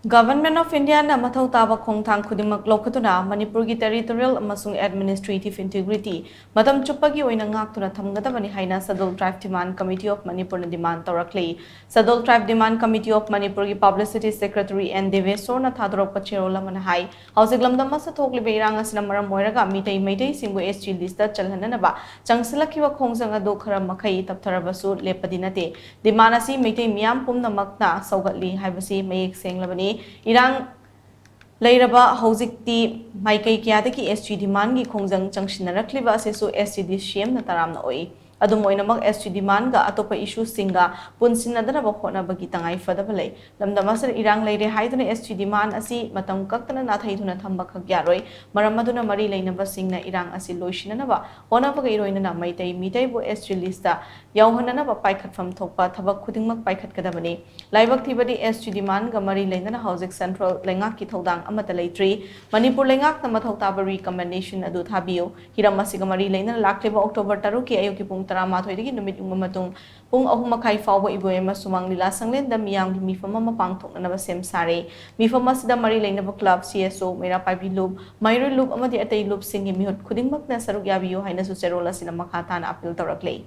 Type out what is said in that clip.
Government of India na mathou taba khongthang khudingmak loukhattuna Manipur ki Territorial Amasung Administrative Integrity Matam Chuppagi oina Ngaktuna Thamgadabani haina Sadol Tribe Demand Committee of Manipur na demand tourakli Sadol Tribe Demand Committee of Manipur ki Publicity Secretary N. Devesor na thadorok pacherola manahai hauzik lamdam masa thokli beirang asina maram moiraga mitei singbu SG list da chalhananaba changsilakiwa khongthang ado khara makhai taptharabasu lepadinate demand asi mitei miyam pumnamakna saugatli haibasi mayek senglabani Irang Lairaba Hozikti Maikai Kiadaki SG demand gi khongjang changsinnarakliba asesu SGD CM na taramna oi adum oinamak SG demand ga atopa issue singa punsinadana ba khona bagi tangai fadabalai lamdamasar irang leire haiduna SG demand asi matam kaktana na thaiduna thamba khagyaroi maramaduna mari leinaba singna irang asi loishinana ba hona baga iroina na mitai bo SG lista yauhanana ba paikhatfam thokpa thabak khudingmak paikhat kadabani laibak thibadi SG demand ga mari leinana housing central lengak ki thodang amata leitri Manipur lengak na mathau taba recommendation adu thabiyo hiram asiga mari leinana lakleba October 3 ki ayoki pung tara mathoi numit matung pung ahum makai fawbo iboema sumang lila sanglen da miyang mifama mapang thoknanaba sem sare mifama sida mari leinaba club CSO mera paibi loop mayro loop amadi atei loop singi mihut khudingmak na saruk yabiyo haina su cherola sina makha thana appeal tourakli